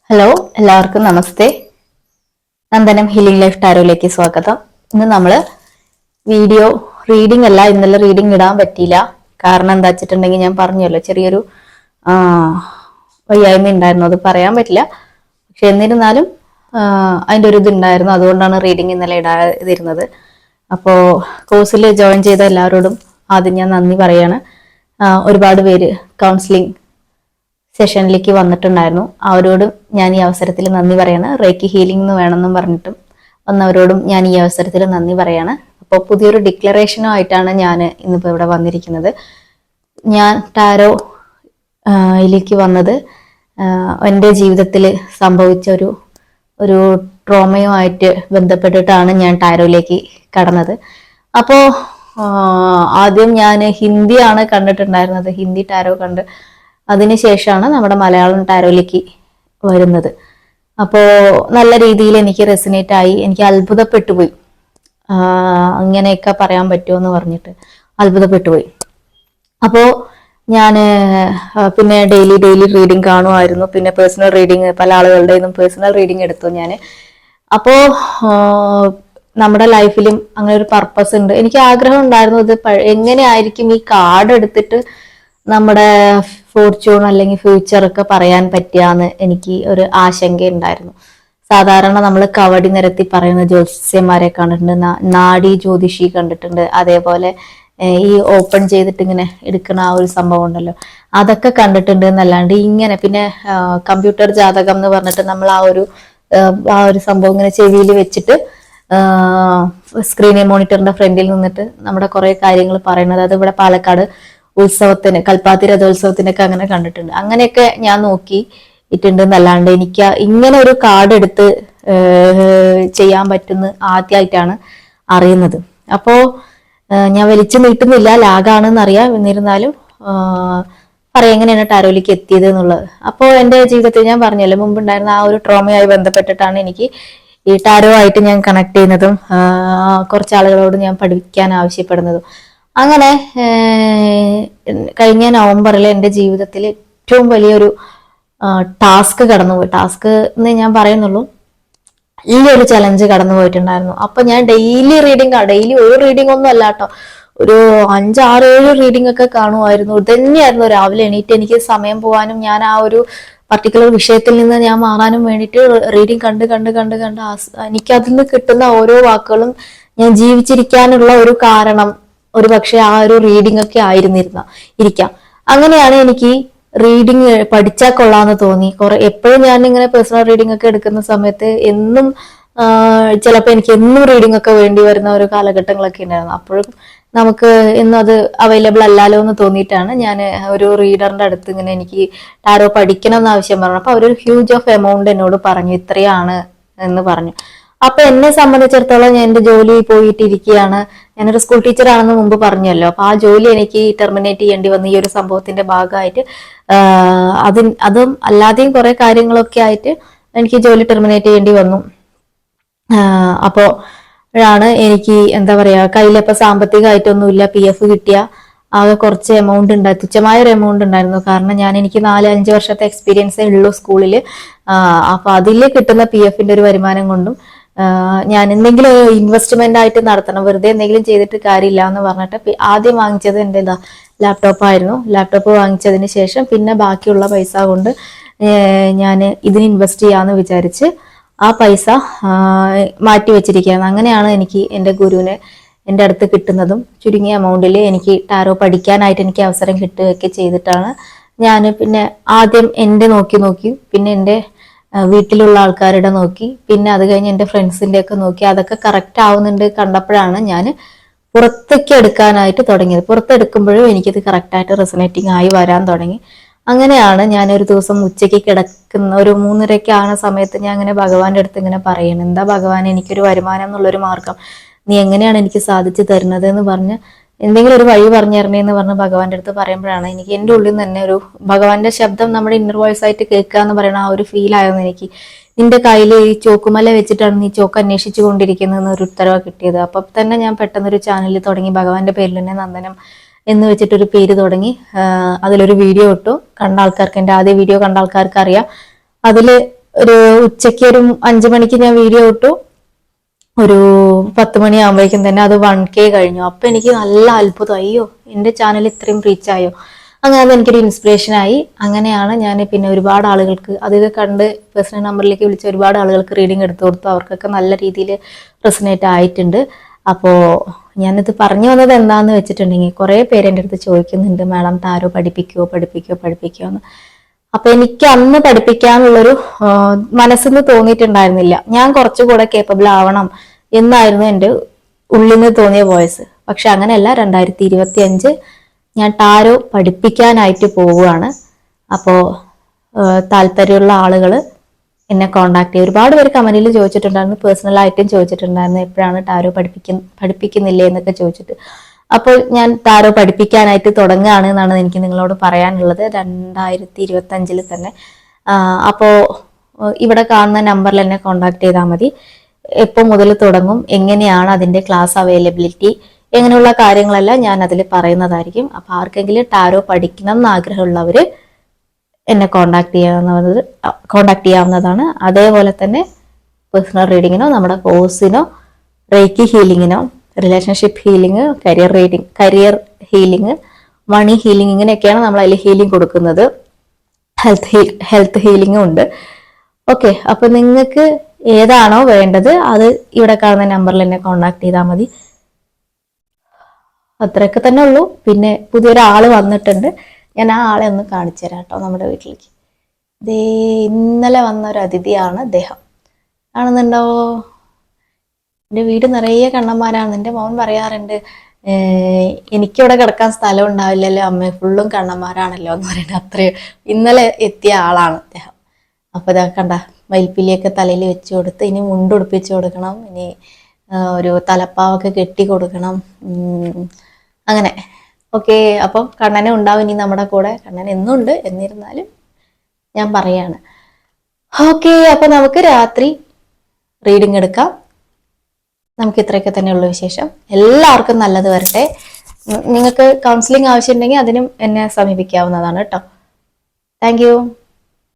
Hello, എല്ലാവർക്കും നമസ്തേ. Nandanam healing life ടാരോയിലേക്ക് സ്വാഗതം. ഇന്ന് നമ്മള് വീഡിയോ റീഡിംഗ് അല്ല, ഇന്നലെ റീഡിംഗ് ഇടാൻ പറ്റിയില്ല. കാരണം എന്താ വെച്ചിട്ടുണ്ടെങ്കിൽ ഞാൻ പറഞ്ഞല്ലോ, ചെറിയൊരു വയ്യായ്മ ഉണ്ടായിരുന്നു, അത് പറയാൻ പറ്റില്ല. പക്ഷെ എന്നിരുന്നാലും അതിൻ്റെ ഒരു ഇതുണ്ടായിരുന്നു, അതുകൊണ്ടാണ് റീഡിംഗ് ഇന്നലെ ഇടാതിരുന്നത്. അപ്പോൾ കോഴ്സിൽ ജോയിൻ ചെയ്ത എല്ലാവരോടും ആദ്യം ഞാൻ നന്ദി പറയാണ്. ഒരുപാട് പേര് കൗൺസിലിംഗ് സെഷനിലേക്ക് വന്നിട്ടുണ്ടായിരുന്നു. അവരോടും ഞാൻ ഈ അവസരത്തിൽ നന്ദി പറയാണ്. റേക്കി ഹീലിംഗ് എന്ന് വേണമെന്നും പറഞ്ഞിട്ടും വന്നവരോടും ഞാൻ ഈ അവസരത്തിൽ നന്ദി പറയാണ്. അപ്പോൾ പുതിയൊരു ഡിക്ലറേഷനുമായിട്ടാണ് ഞാൻ ഇന്നിപ്പോൾ ഇവിടെ വന്നിരിക്കുന്നത്. ഞാൻ ടാരോയിലേക്ക് വന്നത് എൻ്റെ ജീവിതത്തിൽ സംഭവിച്ച ഒരു ട്രോമയുമായിട്ട് ബന്ധപ്പെട്ടിട്ടാണ് ഞാൻ ടാരോയിലേക്ക് കടന്നത്. അപ്പോൾ ആദ്യം ഞാൻ ഹിന്ദിയാണ് കണ്ടിട്ടുണ്ടായിരുന്നത്, ഹിന്ദി ടാരോ കണ്ട് അതിനുശേഷമാണ് നമ്മുടെ മലയാളം ടാരോയിലേക്ക് വരുന്നത്. അപ്പോൾ നല്ല രീതിയിൽ എനിക്ക് റെസിനേറ്റ് ആയി, എനിക്ക് അത്ഭുതപ്പെട്ടു പോയി. അങ്ങനെയൊക്കെ പറയാൻ പറ്റുമോ എന്ന് പറഞ്ഞിട്ട് അത്ഭുതപ്പെട്ടു പോയി. അപ്പോൾ ഞാൻ പിന്നെ ഡെയിലി റീഡിങ് കാണുമായിരുന്നു. പിന്നെ പേഴ്സണൽ റീഡിങ്, പല ആളുകളുടെയും പേഴ്സണൽ റീഡിങ് എടുത്തു ഞാൻ. അപ്പോൾ നമ്മുടെ ലൈഫിലും അങ്ങനെ ഒരു പർപ്പസ് ഉണ്ട്. എനിക്ക് ആഗ്രഹം ഉണ്ടായിരുന്നു, ഇത് എങ്ങനെയായിരിക്കും ഈ കാർഡ് എടുത്തിട്ട് നമ്മുടെ ഫോർച്യൂൺ അല്ലെങ്കിൽ ഫ്യൂച്ചർ ഒക്കെ പറയാൻ പറ്റിയാന്ന് എനിക്ക് ഒരു ആശങ്ക ഉണ്ടായിരുന്നു. സാധാരണ നമ്മൾ കവടി നിരത്തി പറയുന്ന ജ്യോത്സ്യന്മാരെ കണ്ടിട്ടുണ്ട്, നാഡി ജ്യോതിഷി കണ്ടിട്ടുണ്ട്, അതേപോലെ ഈ ഓപ്പൺ ചെയ്തിട്ട് ഇങ്ങനെ എടുക്കുന്ന ആ ഒരു സംഭവം ഉണ്ടല്ലോ, അതൊക്കെ കണ്ടിട്ടുണ്ട് എന്നല്ലാണ്ട് ഇങ്ങനെ പിന്നെ കമ്പ്യൂട്ടർ ജാതകം എന്ന് പറഞ്ഞിട്ട് നമ്മൾ ആ ഒരു സംഭവം ഇങ്ങനെ ചെവിയിൽ വെച്ചിട്ട് സ്ക്രീനിൽ മോണിറ്ററിന്റെ ഫ്രണ്ടിൽ നിന്നിട്ട് നമ്മുടെ കുറെ കാര്യങ്ങൾ പറയുന്നത്, അത് ഇവിടെ പാലക്കാട് ഉത്സവത്തിന്, കൽപ്പാത്തി രഥോത്സവത്തിനൊക്കെ അങ്ങനെ കണ്ടിട്ടുണ്ട്. അങ്ങനെയൊക്കെ ഞാൻ നോക്കി ഇട്ടുണ്ട് എന്നല്ലാണ്ട് എനിക്ക് ഇങ്ങനെ ഒരു കാർഡ് എടുത്ത് ചെയ്യാൻ പറ്റുന്ന ആദ്യമായിട്ടാണ് അറിയുന്നത്. അപ്പോ ഞാൻ വലിച്ചു നീട്ടുന്നില്ല, ലാഗാണെന്ന് അറിയാം. എന്നിരുന്നാലും പറയാം എങ്ങനെയാണ് ടാരോയിലേക്ക് എത്തിയത് എന്നുള്ളത്. അപ്പോൾ എൻ്റെ ജീവിതത്തിൽ ഞാൻ പറഞ്ഞല്ലോ, മുമ്പുണ്ടായിരുന്ന ആ ഒരു ട്രോമയായി ബന്ധപ്പെട്ടിട്ടാണ് എനിക്ക് ഈ ടാരോ ആയിട്ട് ഞാൻ കണക്ട് ചെയ്യുന്നതും കുറച്ച് ആളുകളോട് ഞാൻ പഠിക്കാൻ ആവശ്യപ്പെടുന്നതും. അങ്ങനെ കഴിഞ്ഞ നവംബറിൽ എൻ്റെ ജീവിതത്തിൽ ഏറ്റവും വലിയൊരു ടാസ്ക് കടന്നുപോയി. ടാസ്ക് എന്ന് ഞാൻ പറയുന്നുള്ളൂ, ഈ ഒരു ചലഞ്ച് കടന്നു പോയിട്ടുണ്ടായിരുന്നു. അപ്പൊ ഞാൻ ഡെയിലി ഒരു റീഡിംഗ് ഒന്നും അല്ല കേട്ടോ, ഒരു 5, 6, 7 റീഡിംഗ് ഒക്കെ കാണുമായിരുന്നു. ഇതന്നെയായിരുന്നു രാവിലെ എണീറ്റ് എനിക്ക് സമയം പോകാനും ഞാൻ ആ ഒരു പർട്ടിക്കുലർ വിഷയത്തിൽ നിന്ന് ഞാൻ മാറാനും വേണ്ടിയിട്ട് റീഡിംഗ് കണ്ട് എനിക്ക് അതിൽ നിന്ന് കിട്ടുന്ന ഓരോ വാക്കുകളും ഞാൻ ജീവിച്ചിരിക്കാനുള്ള ഒരു കാരണം ഒരു പക്ഷെ ആ ഒരു റീഡിംഗ് ഒക്കെ ഇരിക്കാം. അങ്ങനെയാണ് എനിക്ക് റീഡിങ് പഠിച്ചാൽ കൊള്ളാന്ന് തോന്നി. എപ്പോഴും ഞാൻ ഇങ്ങനെ പേഴ്സണൽ റീഡിംഗ് ഒക്കെ എടുക്കുന്ന സമയത്ത് എന്നും ചിലപ്പോൾ എനിക്ക് എന്നും റീഡിംഗ് ഒക്കെ വേണ്ടി വരുന്ന ഒരു കാലഘട്ടങ്ങളൊക്കെ ഉണ്ടായിരുന്നു. അപ്പോഴും നമുക്ക് എന്നും അത് അവൈലബിൾ അല്ലല്ലോ എന്ന് തോന്നിയിട്ടാണ് ഞാൻ ഒരു റീഡറിന്റെ അടുത്ത് ഇങ്ങനെ എനിക്ക് ടാരോ പഠിക്കണം എന്ന് ആവശ്യം പറഞ്ഞു. അപ്പൊ അവരൊരു ഹ്യൂജ് ഓഫ് എമൗണ്ട് എന്നോട് പറഞ്ഞു, ഇത്രയാണ് എന്ന് പറഞ്ഞു. അപ്പൊ എന്നെ സംബന്ധിച്ചിടത്തോളം ഞാൻ എന്റെ ജോലി പോയിട്ടിരിക്കുകയാണ്. ഞാനൊരു സ്കൂൾ ടീച്ചർ ആണെന്ന് മുമ്പ് പറഞ്ഞല്ലോ. അപ്പൊ ആ ജോലി എനിക്ക് ടെർമിനേറ്റ് ചെയ്യേണ്ടി വന്നു ഈ ഒരു സംഭവത്തിന്റെ ഭാഗമായിട്ട്. അതും അല്ലാതെയും കുറെ കാര്യങ്ങളൊക്കെ ആയിട്ട് എനിക്ക് ജോലി ടെർമിനേറ്റ് ചെയ്യേണ്ടി വന്നു. അപ്പോ ാണ് എനിക്ക് എന്താ പറയാ, കയ്യിലിപ്പോ സാമ്പത്തികമായിട്ടൊന്നുമില്ല. PF കിട്ടിയ ആകെ കുറച്ച് എമൗണ്ട് ഉണ്ടായി, തുച്ഛമായ ഒരു എമൗണ്ട് ഉണ്ടായിരുന്നു. കാരണം എനിക്ക് 4-5 വർഷത്തെ എക്സ്പീരിയൻസേ ഉള്ളൂ സ്കൂളിൽ. അപ്പൊ അതിൽ കിട്ടുന്ന PFന്റെ ഒരു വരുമാനം കൊണ്ടും ഞാൻ എന്തെങ്കിലും ഇൻവെസ്റ്റ്മെന്റ് ആയിട്ട് നടത്തണം, വെറുതെ എന്തെങ്കിലും ചെയ്തിട്ട് കാര്യമില്ല എന്ന് പറഞ്ഞിട്ട് ആദ്യം വാങ്ങിച്ചത് എൻ്റെ ലാപ്ടോപ്പ് ആയിരുന്നു. ലാപ്ടോപ്പ് വാങ്ങിച്ചതിന് ശേഷം പിന്നെ ബാക്കിയുള്ള പൈസ കൊണ്ട് ഞാൻ ഇതിന് ഇൻവെസ്റ്റ് ചെയ്യാന്ന് വിചാരിച്ച് ആ പൈസ മാറ്റി വെച്ചിരിക്കുകയാണ്. അങ്ങനെയാണ് എനിക്ക് എൻ്റെ ഗുരുവിനെ എൻ്റെ അടുത്ത് കിട്ടുന്നതും ചുരുങ്ങിയ എമൗണ്ടിൽ എനിക്ക് ടാരോ പഠിക്കാനായിട്ട് എനിക്ക് അവസരം കിട്ടുകയൊക്കെ ചെയ്തിട്ടാണ് ഞാൻ പിന്നെ ആദ്യം എൻ്റെ നോക്കി പിന്നെ എൻ്റെ വീട്ടിലുള്ള ആൾക്കാരുടെ നോക്കി, പിന്നെ അത് കഴിഞ്ഞ് എൻ്റെ ഫ്രണ്ട്സിൻ്റെ ഒക്കെ നോക്കി, അതൊക്കെ കറക്റ്റ് ആവുന്നുണ്ട് കണ്ടപ്പോഴാണ് ഞാൻ പുറത്തേക്ക് എടുക്കാനായിട്ട് തുടങ്ങിയത്. പുറത്തെടുക്കുമ്പോഴും എനിക്കത് കറക്റ്റായിട്ട് റെസനേറ്റിംഗ് ആയി വരാൻ തുടങ്ങി. അങ്ങനെയാണ് ഞാൻ ഒരു ദിവസം ഉച്ചയ്ക്ക് കിടക്കുന്ന ഒരു 3:30 ആകുന്ന സമയത്ത് ഞാൻ അങ്ങനെ ഭഗവാന്റെ അടുത്ത് ഇങ്ങനെ പറയണം, എന്താ ഭഗവാൻ, എനിക്കൊരു വരുമാനം എന്നുള്ളൊരു മാർഗം നീ എങ്ങനെയാണ് എനിക്ക് സാധിച്ചു തരുന്നത് എന്ന് പറഞ്ഞ് എന്തെങ്കിലും ഒരു വഴി പറഞ്ഞു തരണേ എന്ന് പറഞ്ഞ് ഭഗവാന്റെ അടുത്ത് പറയുമ്പോഴാണ് എനിക്ക് എൻ്റെ ഉള്ളിൽ നിന്ന് തന്നെ ഒരു ഭഗവാന്റെ ശബ്ദം നമ്മുടെ ഇന്നർ വോയിസ് ആയിട്ട് കേൾക്കുക എന്ന് പറയുന്ന ആ ഒരു ഫീൽ ആയിരുന്നു എനിക്ക്. നിന്റെ കയ്യിൽ ഈ ചോക്കുമല വെച്ചിട്ടാണ് നീ ചോക്ക് അന്വേഷിച്ചു കൊണ്ടിരിക്കുന്നതെന്ന് ഒരു ഉത്തരവ് കിട്ടിയത്. അപ്പൊ തന്നെ ഞാൻ പെട്ടെന്നൊരു ചാനൽ തുടങ്ങി, ഭഗവാന്റെ പേരിൽ തന്നെ നന്ദനം എന്ന് വെച്ചിട്ടൊരു പേര് തുടങ്ങി. അതിലൊരു വീഡിയോ ഇട്ടു, കണ്ട ആൾക്കാർക്ക്, എൻ്റെ ആദ്യ വീഡിയോ കണ്ട ആൾക്കാർക്ക് അറിയാം. അതില് ഒരു ഉച്ചയ്ക്ക് ഒരു 5 മണിക്ക് ഞാൻ വീഡിയോ ഇട്ടു, ഒരു 10 മണിയാകുമ്പോഴേക്കും തന്നെ അത് 1K കഴിഞ്ഞു. അപ്പൊ എനിക്ക് നല്ല അത്ഭുതം, അയ്യോ എന്റെ ചാനൽ ഇത്രയും റീച്ച് ആയോ. അങ്ങനെ അത് എനിക്കൊരു ഇൻസ്പിറേഷൻ ആയി. അങ്ങനെയാണ് ഞാൻ പിന്നെ ഒരുപാട് ആളുകൾക്ക് അതൊക്കെ കണ്ട് പേഴ്സണൽ നമ്പറിലേക്ക് വിളിച്ച ഒരുപാട് ആളുകൾക്ക് റീഡിങ് എടുത്തു കൊടുത്തു. അവർക്കൊക്കെ നല്ല രീതിയിൽ റെസനേറ്റ് ആയിട്ടുണ്ട്. അപ്പോ ഞാനിത് പറഞ്ഞു വന്നത് എന്താന്ന് വെച്ചിട്ടുണ്ടെങ്കിൽ, കുറെ പേര് എൻ്റെ അടുത്ത് ചോദിക്കുന്നുണ്ട്, മാഡം ടാരോ പഠിപ്പിക്കുമോ എന്ന്. അപ്പൊ എനിക്ക് അന്ന് പഠിപ്പിക്കാനുള്ളൊരു മനസ്സിന്ന് തോന്നിയിട്ടുണ്ടായിരുന്നില്ല. ഞാൻ കുറച്ചുകൂടെ കേപ്പബിൾ ആവണം എന്നായിരുന്നു എൻ്റെ ഉള്ളിൽ നിന്ന് തോന്നിയ വോയിസ്. പക്ഷെ അങ്ങനെയല്ല, 2025 ഞാൻ ടാരോ പഠിപ്പിക്കാനായിട്ട് പോവുകയാണ്. അപ്പോൾ താല്പര്യമുള്ള ആളുകൾ എന്നെ കോണ്ടാക്ട് ചെയ്യും. ഒരുപാട് പേര് കമന്റിൽ ചോദിച്ചിട്ടുണ്ടായിരുന്നു, പേഴ്സണലായിട്ടും ചോദിച്ചിട്ടുണ്ടായിരുന്നു, എപ്പോഴാണ് ടാരോ പഠിപ്പിക്കുന്നില്ലേ എന്നൊക്കെ ചോദിച്ചിട്ട്. അപ്പോൾ ഞാൻ ടാരോ പഠിപ്പിക്കാനായിട്ട് തുടങ്ങുകയാണ് എന്നാണ് എനിക്ക് നിങ്ങളോട് പറയാനുള്ളത്, 2025 തന്നെ. അപ്പോൾ ഇവിടെ കാണുന്ന നമ്പറിൽ എന്നെ കോണ്ടാക്ട് ചെയ്താൽ മതി. എപ്പോൾ മുതൽ തുടങ്ങും, എങ്ങനെയാണ് അതിന്റെ ക്ലാസ് അവൈലബിലിറ്റി, എങ്ങനെയുള്ള കാര്യങ്ങളെല്ലാം ഞാൻ അതിൽ പറയുന്നതായിരിക്കും. അപ്പൊ ആർക്കെങ്കിലും ടാരോ പഠിക്കണം എന്ന് ആഗ്രഹമുള്ളവര് എന്നെ കോണ്ടാക്ട് ചെയ്യാവുന്നതാണ്. അതേപോലെ തന്നെ പേഴ്സണൽ റീഡിങ്ങിനോ നമ്മുടെ കോഴ്സിനോ റേക്കി ഹീലിങ്ങിനോ relationship healing, career healing, money healing, ഇങ്ങനെയൊക്കെയാണ് നമ്മൾ അതിൽ ഹീലിംഗ് കൊടുക്കുന്നത്. ഹെൽത്ത് ഹീലിംഗും ഉണ്ട്. ഓക്കെ, അപ്പൊ നിങ്ങൾക്ക് ഏതാണോ വേണ്ടത് അത് ഇവിടെ കാണുന്ന നമ്പറിൽ എന്നെ കോണ്ടാക്ട് ചെയ്താൽ മതി. അത്രയൊക്കെ തന്നെ ഉള്ളൂ. പിന്നെ പുതിയൊരാള് വന്നിട്ടുണ്ട്, ഞാൻ ആ ആളെ ഒന്ന് കാണിച്ചു തരാം കേട്ടോ. നമ്മുടെ വീട്ടിലേക്ക് ദേ ഇന്നലെ വന്ന ഒരു അതിഥിയാണ് അദ്ദേഹം. കാണുന്നുണ്ടോ? എൻ്റെ വീട് നിറയെ കണ്ണന്മാരാണ്. എൻ്റെ മോൻ പറയാറുണ്ട്, എനിക്കിവിടെ കിടക്കാൻ സ്ഥലം ഉണ്ടാവില്ലല്ലോ അമ്മ, ഫുള്ളും കണ്ണന്മാരാണല്ലോ എന്ന് പറയുന്നത്. അത്രയും ഇന്നലെ എത്തിയ ആളാണ് അദ്ദേഹം. അപ്പൊ ഇതാ കണ്ട, മയിൽപ്പിലിയൊക്കെ തലയിൽ വെച്ച് കൊടുത്ത്, ഇനി മുണ്ടുടുപ്പിച്ച് കൊടുക്കണം, ഇനി ഒരു തലപ്പാവൊക്കെ കെട്ടി കൊടുക്കണം, അങ്ങനെ. ഓക്കെ, അപ്പം കണ്ണനെ ഉണ്ടാവും ഇനി നമ്മുടെ കൂടെ. കണ്ണൻ എന്നും ഉണ്ട്, എന്നിരുന്നാലും ഞാൻ പറയാണ്. ഓക്കെ, അപ്പൊ നമുക്ക് രാത്രി റീഡിങ് എടുക്കാം. നമുക്ക് ഇത്രയൊക്കെ തന്നെയുള്ള വിശേഷം. എല്ലാവർക്കും നല്ലത് വരട്ടെ. നിങ്ങൾക്ക് കൗൺസിലിംഗ് ആവശ്യമുണ്ടെങ്കിൽ അതിനും എന്നെ സമീപിക്കാവുന്നതാണ് കേട്ടോ. Thank you.